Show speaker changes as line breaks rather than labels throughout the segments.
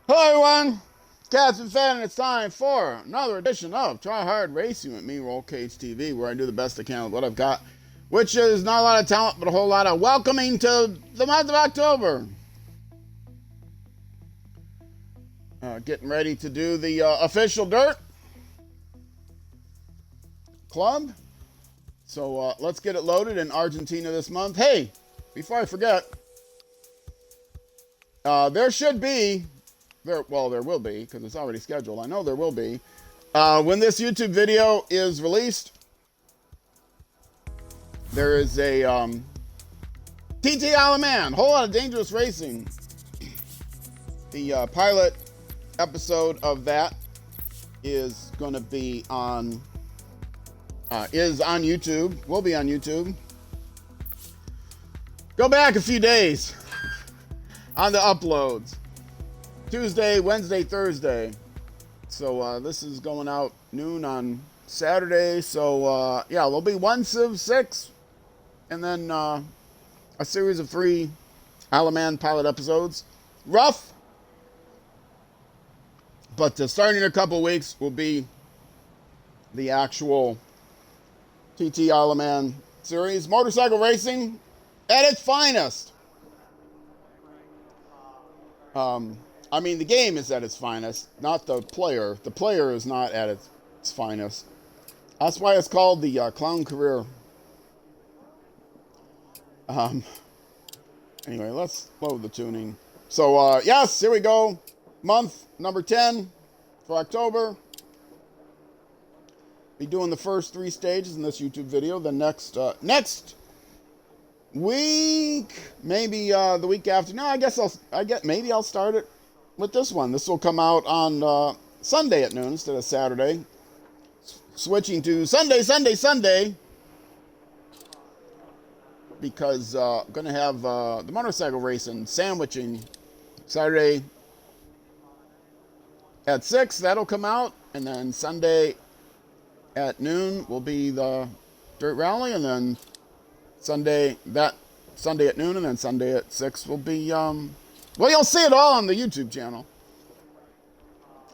Hello everyone, Captain Fan, and it's time for another edition of Try Hard Racing with me, Roll Cage TV, where I do the best I can with what I've got, which is not a lot of talent, but a whole lot of welcoming to the month of October. Getting ready to do the official dirt club. So let's get it loaded in Argentina this month. Hey, before I forget, there should be, there will be, because it's already scheduled. I know there will be. When this YouTube video is released, there is a TT Alaman, whole lot of dangerous racing. The pilot episode of that is going to be on, is on YouTube, will be on YouTube. Go back a few days on the uploads. Tuesday, Wednesday, Thursday. So this is going out noon on Saturday. So yeah, there'll be 1 Civ 6 and then a series of 3 Alaman pilot episodes. Rough, but starting in a couple weeks will be the actual TT Alaman series. Motorcycle racing at its finest. I mean, the game is at its finest, not the player. The player is not at its finest. That's why it's called the clown career. Anyway, let's load the tuning. So, yes, here we go. Month number 10 for October. Be doing the first 3 stages in this YouTube video. The next week, maybe the week after. No, I guess maybe I'll start it with this one. This will come out on Sunday at noon instead of Saturday. Switching to Sunday. Because I'm going to have the motorcycle racing sandwiching Saturday at 6. That'll come out. And then Sunday at noon will be the dirt rally. And then Sunday at noon. And then Sunday at 6 will be... well, you'll see it all on the YouTube channel.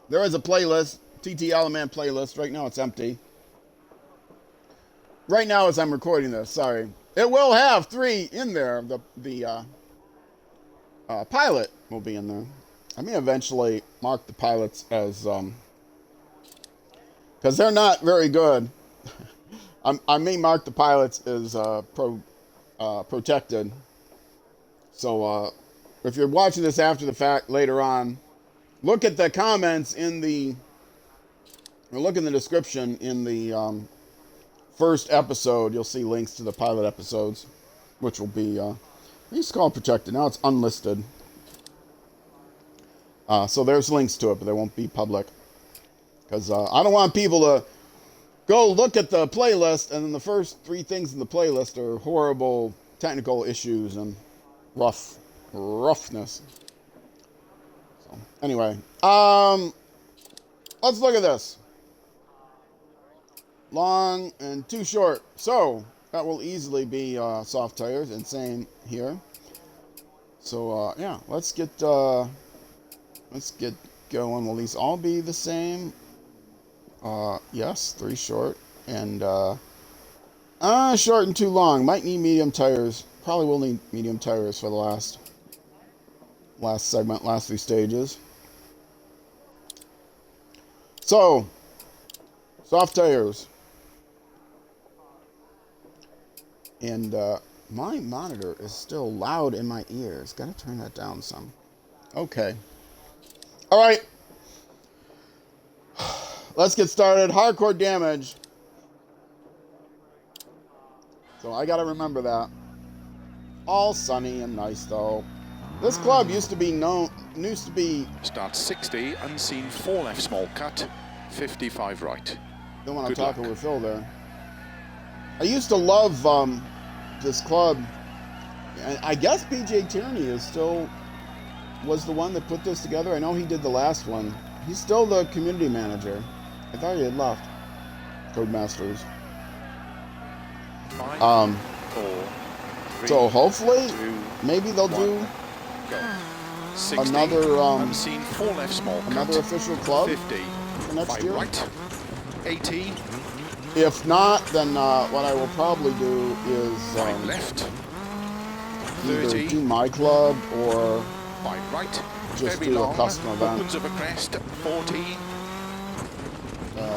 There is a playlist, TT Alaman playlist. Right now it's empty. Right now as I'm recording this, sorry. It will have 3 in there. The pilot will be in there. I may eventually mark the pilots as... because they're not very good. I may mark the pilots as protected. So, if you're watching this after the fact later on, look at the comments or look in the description in the first episode. You'll see links to the pilot episodes, which will be, I used to call it protected. Now it's unlisted. So there's links to it, but they won't be public. Because I don't want people to go look at the playlist, and then the first 3 things in the playlist are horrible technical issues and roughness. So, anyway, let's look at this. Long and too short. So that will easily be soft tires, and same here. So yeah, let's get going. Will these all be the same? Yes, 3 short and short and too long. Might need medium tires. Probably will need medium tires for the last segment, last 3 stages. So, soft tires. And my monitor is still loud in my ears. Gotta turn that down some. Okay. All right. Let's get started. Hardcore damage. So I gotta remember that. All sunny and nice though. This club used to be
Start 60, unseen 4 left small cut, 55 right.
Don't want to talk with Phil there. I used to love this club. And I guess PJ Tierney was the one that put this together. I know he did the last one. He's still the community manager. I thought he had left Codemasters.
5, 4, 3,
so hopefully,
2,
maybe they'll
1,
do
go. 60,
another
unseen 4 left small cut.
another official club
50,
for next
5
year?
right, 80,
If not, then what I will probably do is
5 left,
either
30,
do my club or
5 right,
just
very
do a
long,
custom event
opens of a crest, 40,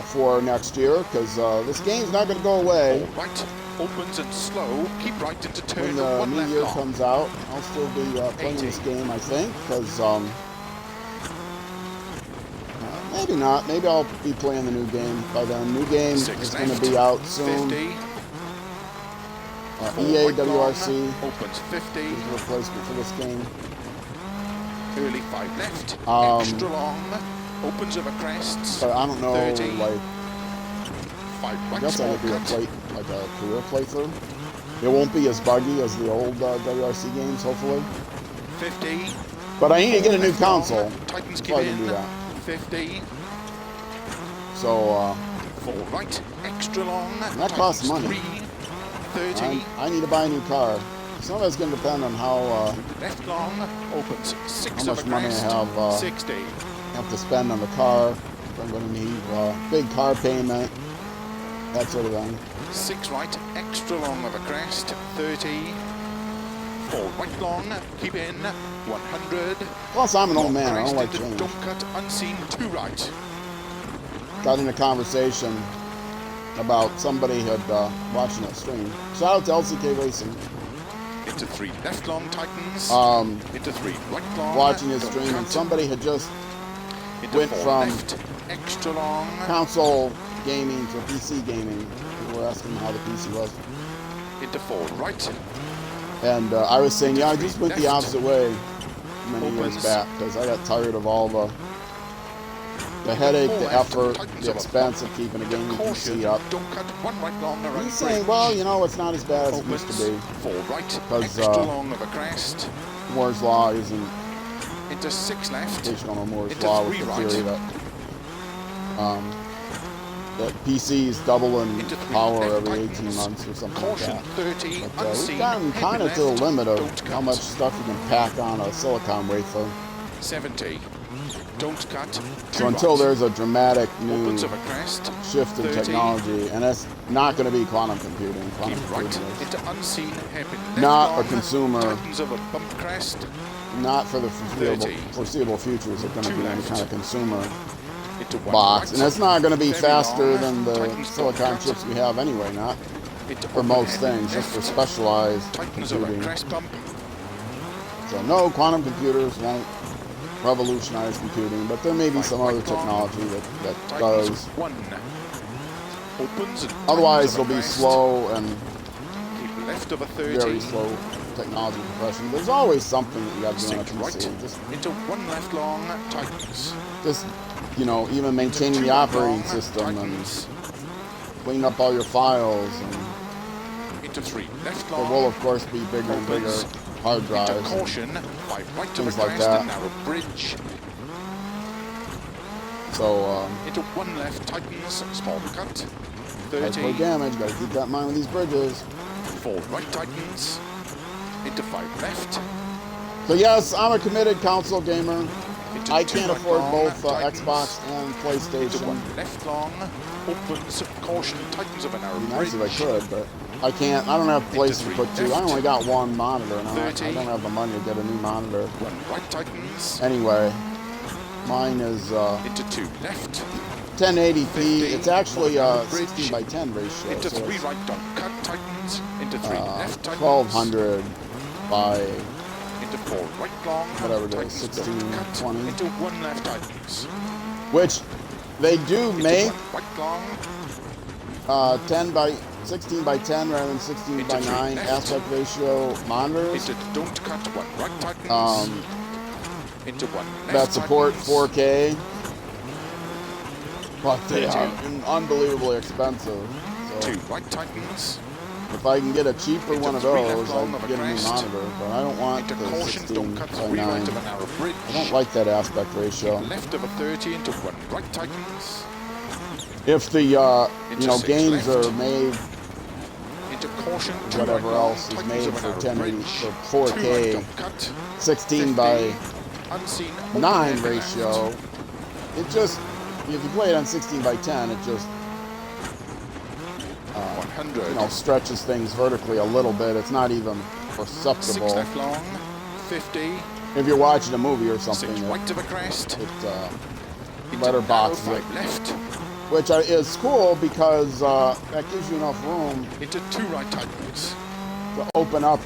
for next year, because this game's not going to go away.
4 right, opens and slow, keep right into turn,
When the
1
new
left
year
long,
comes out, I'll still be playing
80.
this game, I think, because maybe not. Maybe I'll be playing the new game by then. New game
6
is
left,
going to be out soon.
50,
EA
right long,
WRC
opens 50,
is the replacement for this game.
early 5 left, extra long, opens of a crest,
But I don't know,
30,
like,
5
I
right
guess I
small
could do
cut,
like a career playthrough. It won't be as buggy as the old WRC games, hopefully.
50,
But I need to get a new
left long,
console
Titans
before
give
I can do
in,
that.
50,
So
4 right, extra long,
that costs
Titans
money.
3, 30,
I need to buy a new car. Some of it's going to depend on how
left long, opens 6
how
of
much
a
money I
crest,
have
60,
to spend on the car. If I'm going to need big car payment, that sort of thing.
6 right, extra long of a crest, 30, 4 right long, keep in, 100,
Plus, I'm an old man. I
crest
don't like
into
change.
don't cut, unseen, 2 right,
Got in a conversation about somebody had watching a stream. Shout out to LCK Racing.
into 3 left long, Titans, into 3 right long,
Watching his
don't
stream, and
cut,
somebody had just
into
went
4
from
left, extra long,
console gaming to PC gaming. People were asking how the PC was.
into 4 right,
And I was saying, yeah, I just went the
Left.
opposite way many years
Opens.
back because I got tired of all the headache, the effort, the expense of keeping a gaming
caution,
PC up.
don't cut, 1 right long around
He's saying, well, you know, it's not as bad as it used to be.
4 right,
'Cause,
extra long of a crest,
Moore's Law isn't,
into 6 left,
in case you don't know Moore's
Into
Law, was
3
the
right.
theory that PCs double in
Into 3
power
left,
every
Titans.
18 months or something
Caution,
like that.
30,
But we've
unseen,
gotten
heavy
kind of to the
left,
limit of
don't
how
cut.
much stuff you can pack on a silicon wafer.
70, don't cut, 2
So until
right,
there's a dramatic new
opens of a crest,
shift in
30,
technology, and that's not going to be quantum computing. Quantum
keep right,
computing is
into unseen, hairpin left
not
long,
a consumer,
Titans of a bump crest,
not for the
30.
foreseeable future is it going to
2
be any
left.
kind of consumer
into 1
box.
right,
And it's not going to be
very
faster
long,
than the
Titans
silicon
don't cut,
chips we have anyway, not
into
for
open
most
hairpin
things, just for
left,
specialized
Titans of a
computing.
crest bump,
So no, quantum computers won't revolutionize computing, but there may be some other technology that
Titans
does.
1, opens and
Otherwise,
Titans of
it'll
a
be
crest,
slow and
keep left of a 30,
very slow technology progression. There's always something that you got to do on a
6
PC.
right,
Just
into 1 left long, Titans,
you know, even maintaining
2
the
right
operating
long,
system and
Titans,
cleaning up all your files. And
into 3 left
there
long,
will, of course, be bigger and bigger
Opens.
hard
into
drives.
caution, 5 right of a
things like
crest
that.
and narrow bridge,
So,
into 1 left, Titans, small cut,
hardcore
30,
damage. Got to keep that in mind with these bridges.
4 right, Titans, into 5 left,
So yes, I'm a committed console gamer.
into
I
2
can't
right
afford
long,
both
Titans,
Xbox and
into
PlayStation.
1 left long, opens, caution, Titans of a narrow
It'd be nice
bridge,
if I could, but I can't. I don't have places to
3
put two. I
left.
only got one monitor, and I
30.
don't have the money to get a new monitor.
1 right, Titans,
Anyway, mine is
into 2 left,
1080p.
50.
It's actually a
Bridge.
16 by 10 ratio,
into
so
3
it's
right, don't cut, Titans, into 3 left, Titans,
1200 by
into 4 right long,
whatever it is,
Titans,
16,
don't cut,
20.
into 1 left, Titans,
which they do
into
make
1 right long,
16 by 10 rather than 16
Into
by
3
9
left.
aspect ratio monitors
into don't cut, 1 right, Titans, into 1 left,
that support
Titans,
4K, but they
30.
are unbelievably expensive. So
2 right, Titans,
if I can get a cheaper
Into
one of
3 left
those,
long
I'd
of a
get a new
crest.
monitor. But I don't want
into
the
caution,
16
don't cut,
by
3 right
9.
of a narrow bridge,
I don't like that aspect ratio.
left of a 30, into 1 right, Titans,
If the
Into 6
games
left.
are made,
into caution, 2
whatever
right long,
else is
Titans
made
of a
for
narrow
1080
bridge,
for
2 right,
4K,
don't cut,
16
50,
by
unseen.
9 ratio. It just, if you play it on 16 by 10, it just
100.
you know, stretches things vertically a little bit. It's not even
6
perceptible.
left long, 50.
If you're watching a movie or something,
6 right of a crest.
it
Into
letterboxes
narrow,
it,
5 left.
which is cool because that gives you enough room
Into 2 right tightens.
to open up,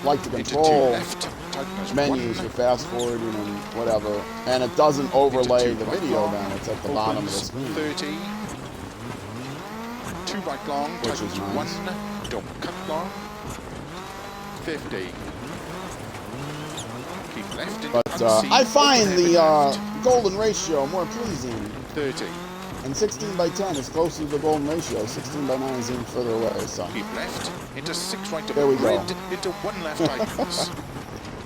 like the
Into 2
control
left. Tightens
menus
1.
for fast forwarding and whatever, and it doesn't overlay
Into 2
the
right
video.
long,
Then it's at the bottom of the
opens
screen.
30. 2 right long,
Which is
tightens
nice.
1. Don't cut long. 50. Keep left into
But
unseen.
I find
Open
the
heavy left.
golden ratio more pleasing.
30.
And 16 by 10 is closer to the golden ratio. 16 by 9 is even further away. So
Keep left. Into 6 right of
There
a
we go.
grid. Into 1 left tightens.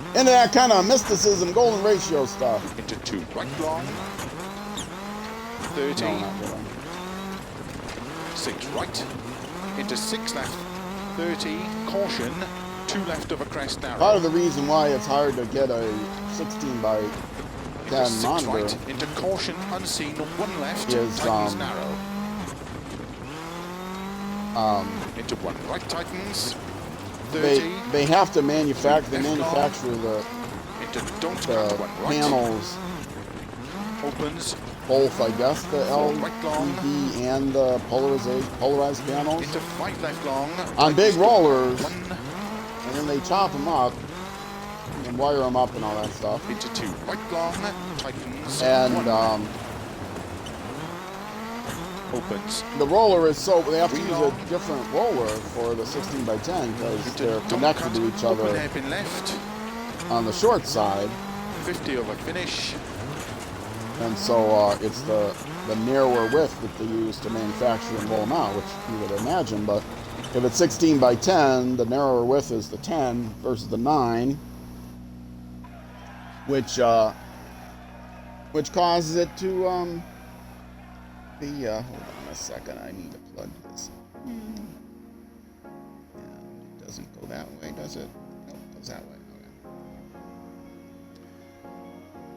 into that kind of mysticism, golden ratio stuff.
Into 2 right long. 30.
No, not really.
6 right. Into 6 left. 30. Caution. 2 left of a crest narrow.
Part of the reason why it's hard to get a 16 by 10
Into 6
monitor
right. Into caution. Unseen. 1 left.
is,
Tightens narrow.
um,
Into 1 right tightens. 30.
they have to manufacture
Left long. Into don't cut.
the
1 right.
panels,
Opens.
both I guess the
Right long.
LED and the polarized panels
Into 5 left long.
on big
Tightens
rollers,
1.
and then they chop them up and wire them up and all that stuff.
Into 2 right long. Tightens.
And
1. Opens.
the roller is so they have to use
Reload.
a different roller for the 16 by 10 because
Into
they're
don't
connected
cut.
to each
Open
other
hairpin left.
on the short side,
50 over finish.
and so it's the narrower width that they use to manufacture and roll them out, which you would imagine. But if it's 16 by 10, the narrower width is the 10 versus the 9, which causes it to be. Hold on a second, I need to plug this. And it doesn't go that way, does it? No, it goes that way.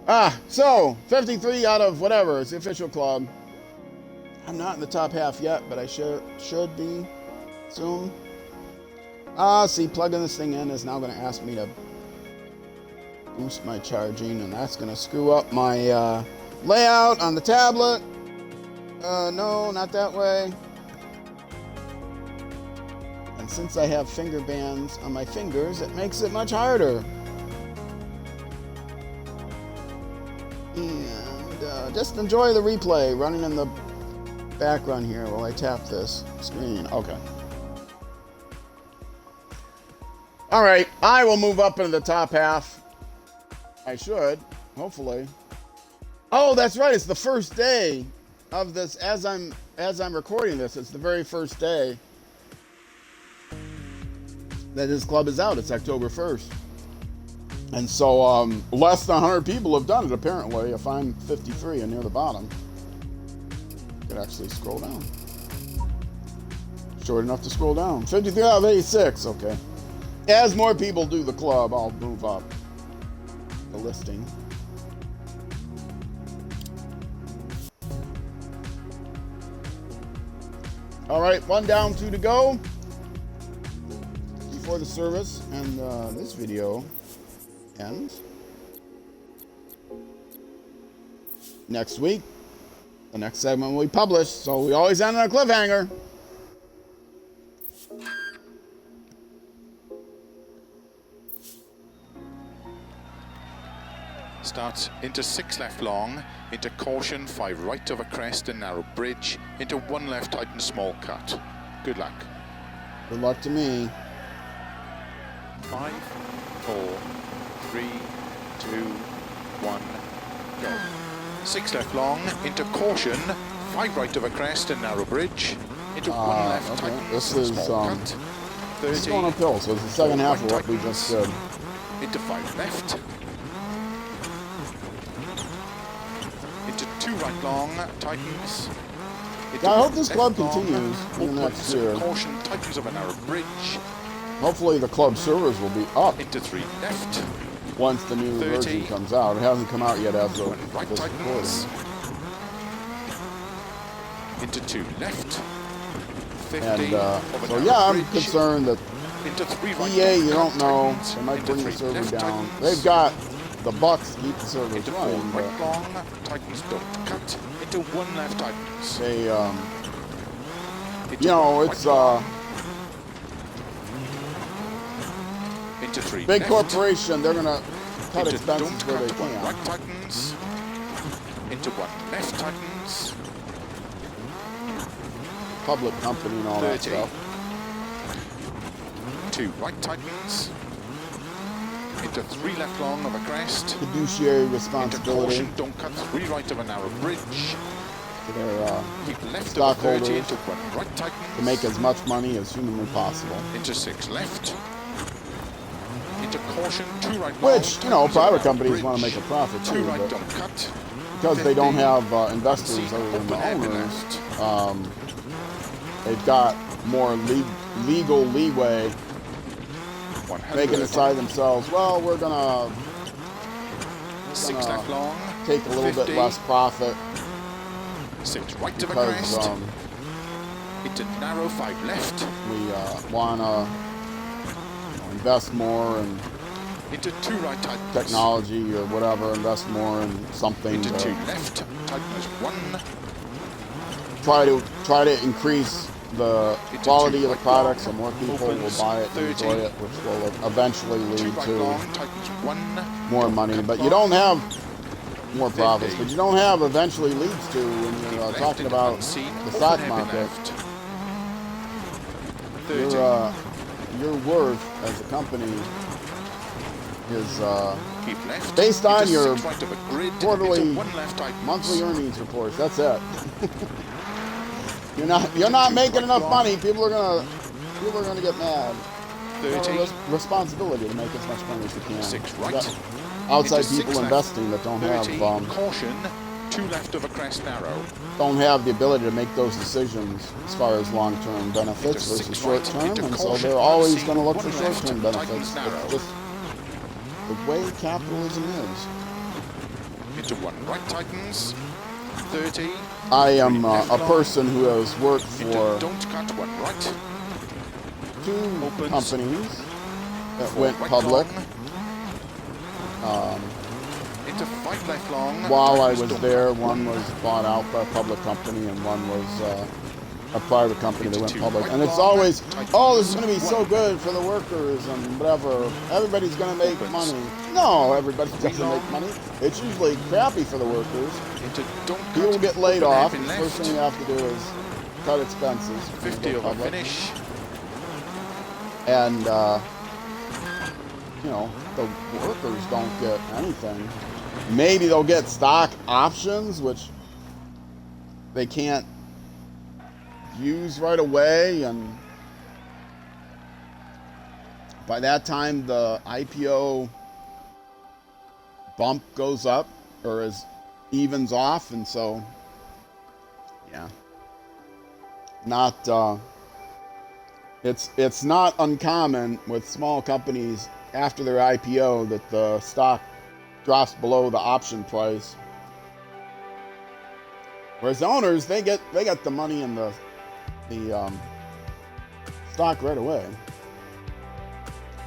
Okay. So 53 out of whatever. It's the official club. I'm not in the top half yet, but I should be soon. See, plugging this thing in is now going to ask me to boost my charging, and that's going to screw up my layout on the tablet. No, not that way. And since I have finger bands on my fingers, it makes it much harder. And just enjoy the replay running in the background here while I tap this screen. Okay. All right, I will move up into the top half. I should, hopefully. Oh, that's right. It's the first day of this. As I'm recording this, it's the very first day that this club is out. It's October 1st. And so less than 100 people have done it, apparently. If I'm 53 and near the bottom, I could actually scroll down. Short enough to scroll down. 53 out of 86, okay. As more people do the club, I'll move up the listing. All right, 1 down, 2 to go before the service, and this video ends. Next week, the next segment will be published, so we always end on a cliffhanger.
Starts into 6 left long, into caution, 5 right over crest and narrow bridge, into 1 left tight and small cut. Good luck.
Good luck to me.
5, 4, 3, 2, 1, go. 6 left long, into caution, 5 right over crest and narrow bridge, into 1 left
okay.
tight
This
and
is
small cut. 30,
this is going uphill, so it's the second half of what we just did.
into 5 left, into 2 right long, tightens.
Yeah, I hope this club
left long,
continues in the next year.
Caution, tightens of a narrow bridge,
Hopefully the club servers will be up.
into 3 left,
once the new
30.
version comes out. It hasn't come out yet as of
One right
this
tightens.
recording.
Into 2 left. 50.
And
over
so
narrow
yeah, I'm
bridge.
concerned that
Into 3 right.
EA, you
cut,
don't know.
tightens.
They might
Into
bring the
3
server
left,
down.
tightens.
They've got the bucks to keep the servers
Into 4
running, but
right long. Tightens, don't cut. Into 1 left, tightens.
they,
Into
you know,
1
it's
right long. Into 3
big
left.
corporation. They're gonna cut
Into
expenses
don't
where they
cut, 1
can.
right tightens. Into 1 left tightens.
Public company and all that
30.
stuff.
2 right tightens. Into 3 left long of a crest.
Fiduciary
Into
responsibility
caution, don't cut 3 right of a narrow bridge.
to their
Keep left of a 30
stockholders
into 1 right tightens.
to make as much money as humanly possible.
Into 6 left. Into caution, 2 right long.
Which, you know,
tightens of a
private
narrow
companies
bridge.
want to make a profit
2
too,
right,
but
don't cut.
because they don't
50,
have investors
unseen,
other than the
open hairpin
owners,
left.
they've got more legal leeway.
100.
They can decide themselves, well, we're gonna
6 left long.
take a little
50,
bit less profit
6 right of a
because
crest. Into narrow 5 left.
we wanna invest more in
Into 2 right tightens.
technology or whatever, invest more in something
Into 2
to
left. Tightens 1.
try to increase the
Into
quality
2
of the
right
product
long.
so more people will
Opens
buy it and
30.
enjoy it, which will eventually
2
lead
right
to
long. Tightens 1.
more
Don't
money.
cut
But
long.
you don't have more profits,
50.
but you don't have eventually leads to when you're
Left
talking
into
about
unseen,
the
open
stock
hairpin
market.
left. 30.
Your worth as a company is
Keep left.
based on
Into
your
6 right of a grid.
quarterly,
Into 1 left tightens.
monthly earnings reports. That's it. You're not making enough money. People are gonna get mad. You have
30.
a responsibility to make as much money as you can.
6
You
right.
got outside
Into 6
people
left.
investing that don't
30.
have
Caution. 2 left of a crest narrow.
the ability to make those decisions as far as long-term benefits
Into
versus
6 right.
short-term,
Into
and so
caution,
they're always
unseen,
going to look
1
for
left,
short-term
tightens
benefits.
narrow.
It's just the way capitalism is.
Into 1 right tightens. 30.
I am
left
a
long.
person who has worked
Into
for
don't cut 1 right.
2
Opens.
companies that
4
went
right
public
long. Into 5 left long.
while I
Tightens,
was
don't
there.
cut
One was bought out by a public company, and one was a private company that
Into
went
2
public.
right
And it's
long.
always,
Tightens,
oh, this is going to be
1.
so good for the workers and whatever. Everybody's going to make
Opens.
money. No, everybody doesn't
long.
make money. It's usually crappy for the workers.
Into don't cut.
People get laid
open
off.
hairpin
The first
left.
thing you have to do is cut expenses. when you
50
go
over
public.
finish.
And, you know, the workers don't get anything. Maybe they'll get stock options, which they can't use right away. And by that time, the IPO bump goes up or evens off. And so, yeah, it's not uncommon with small companies after their IPO that the stock drops below the option price. Whereas the owners, they get the money in the stock right away.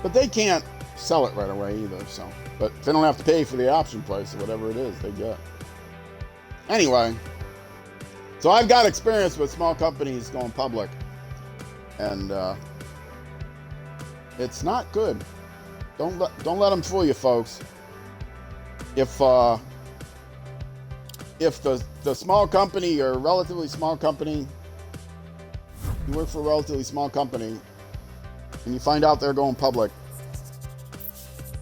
But they can't sell it right away either, so. But they don't have to pay for the option price or whatever it is they get. Anyway, so I've got experience with small companies going public. And it's not good. Don't let them fool you, folks. If the small company or relatively small company, you work for a relatively small company, and you find out they're going public,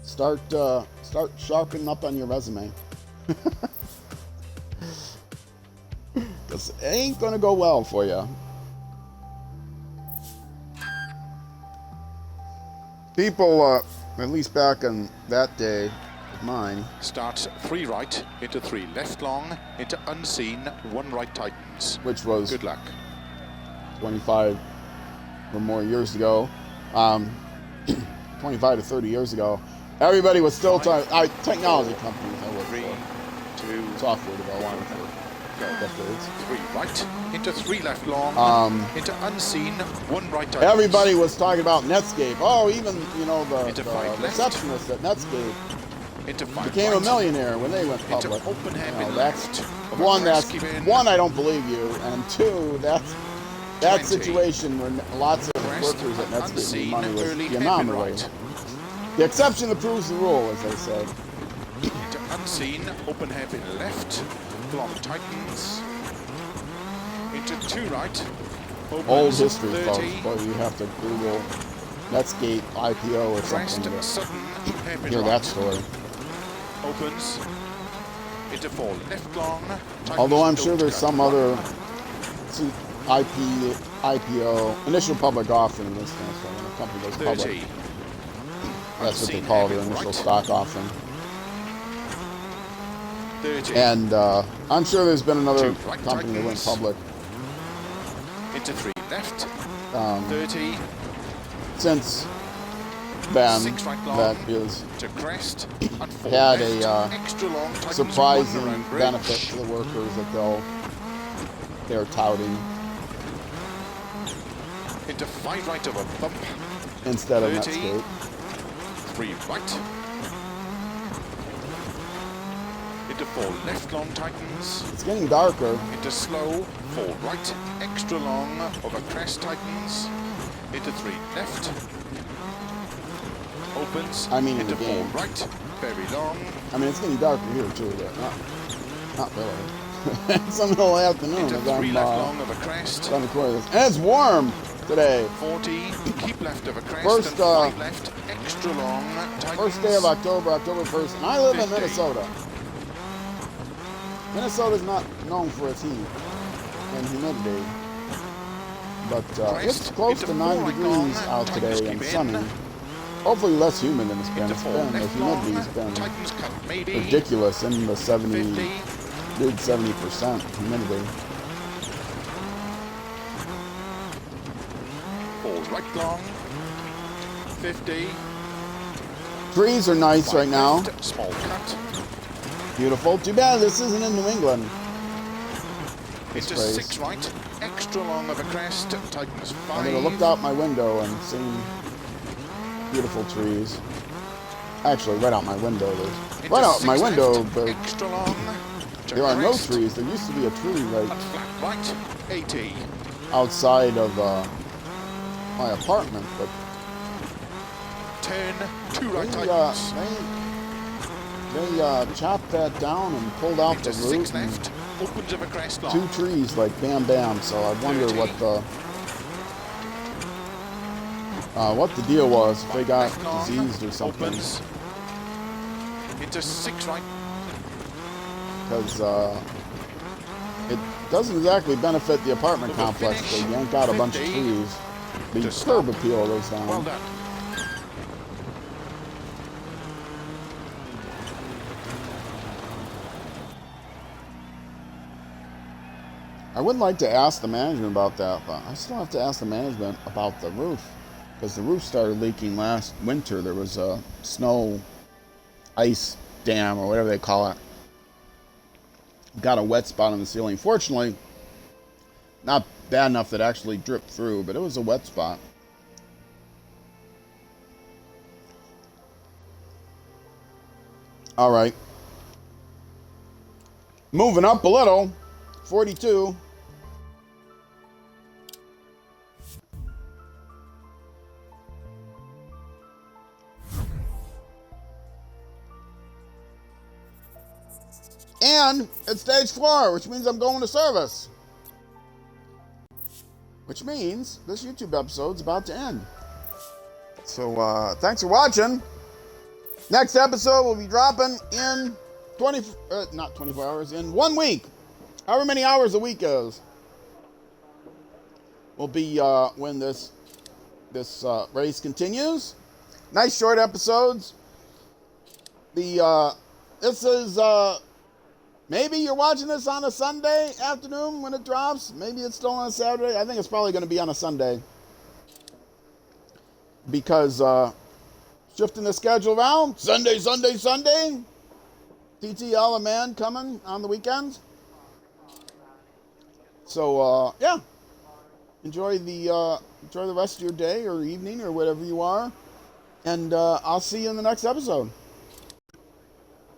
start sharpening up on your resume. Because it ain't gonna go well for you. People, at least back in that day of mine,
Starts 3 right. Into 3 left long. Into unseen. 1 right tightens.
which was
Good luck.
25 or more years ago, 25 to 30 years ago, Everybody was still talking. Technology companies I work
3,
for.
2,
Software development
1.
for decades.
3 right, into 3 left long, into unseen, 1 right tightens.
Everybody was talking about Netscape. Oh, even, you know,
Into
the
5 left.
receptionist at Netscape
Into 5
became
right.
a millionaire when they went
Into
public.
open
You know,
hairpin
that's
left.
one, I don't believe you, and two, that
20.
situation where lots of
Crest,
workers at Netscape made
unseen,
money was
early
the
hairpin
anomaly.
right.
The exception that proves the rule, as they say.
Into unseen, open hairpin left. Long tightens. Into 2 right. Opens
Old history,
30.
folks, but you have to Google Netscape IPO or
Crest,
something to
sudden, hairpin
hear
right.
that story.
Opens. Into 4 left long. Tightens,
Although I'm sure
don't
there's
cut.
some other IPO, initial public offering, this thing, so when a company goes
30.
public, that's what they
Unseen
call their
hairpin
initial
right.
stock offering.
30.
And I'm sure there's been another
2 right
company that went
tightens.
public
Into 3 left. 30.
since then
6 right long.
that is
To crest. And 4
had
left.
a
Extra long. Tightens, 1
surprising
around bridge.
benefit to the workers that they're touting
Into 5 right of a bump.
instead of
30.
Netscape.
3 right. Into 4 left long tightens.
It's getting darker.
Into slow. 4 right. Extra long over crest tightens. Into 3 left. Opens.
I mean in
into
the
4
game.
right. Very long.
I mean, it's getting darker here too, but not really. It's the middle of the afternoon
Into
as
3
I'm
left long over crest.
trying to record this. And it's warm today.
40. Keep left over crest.
First,
and 5 left. Extra long. Tightens.
First day of October 1st, and I live in
50.
Minnesota. Minnesota's not known for its heat and humidity, but it's close to 90 degrees out today and sunny. Hopefully less humid than it's been.
Into
It's
4
been, the
left long.
humidity's been
Tightens cut maybe.
ridiculous in the 70,
50.
mid 70% humidity.
4 right long. 50.
Trees are nice
5
right now.
left, small cut.
Beautiful. Too bad this isn't in New England.
Into
phrase.
6 right. Extra long of a crest. Tightens 5.
I mean, I looked out my window and seen beautiful trees. Actually, right out my window.
Into
Right out
6
my window,
left,
but
extra long. To
there are no
crest,
trees. There used to be a tree right
and flat right. 80.
outside of my apartment, but
10. 2 right
they
tightens.
chopped that down and pulled out
Into
the
6
root. And
left. Opens of a crest long.
2 trees, like bam bam. So I wonder
30.
what the deal was. If they got
Left long,
diseased or something,
Opens. Into 6 right.
because it doesn't exactly benefit the apartment
Over
complex.
finish.
They yank out a bunch of
50.
trees. The
Just
curb
stop.
appeal goes down.
Well done.
I would like to ask the management about that, but I still have to ask the management about the roof, because the roof started leaking last winter. There was a snow ice dam or whatever they call it. Got a wet spot on the ceiling. Fortunately, not bad enough that it actually dripped through, but it was a wet spot. All right. Moving up a little. 42. And it's stage 4, which means I'm going to service. Which means this YouTube episode's about to end. So thanks for watching. Next episode will be dropping in not 24 hours, in 1 week. However many hours a week is. Will be when this race continues. Nice short episodes. This is maybe you're watching this on a Sunday afternoon when it drops. Maybe it's still on a Saturday. I think it's probably going to be on a Sunday, because shifting the schedule around. Sunday. TTL and man coming on the weekends. So yeah, enjoy the rest of your day or evening or whatever you are, and I'll see you in the next episode.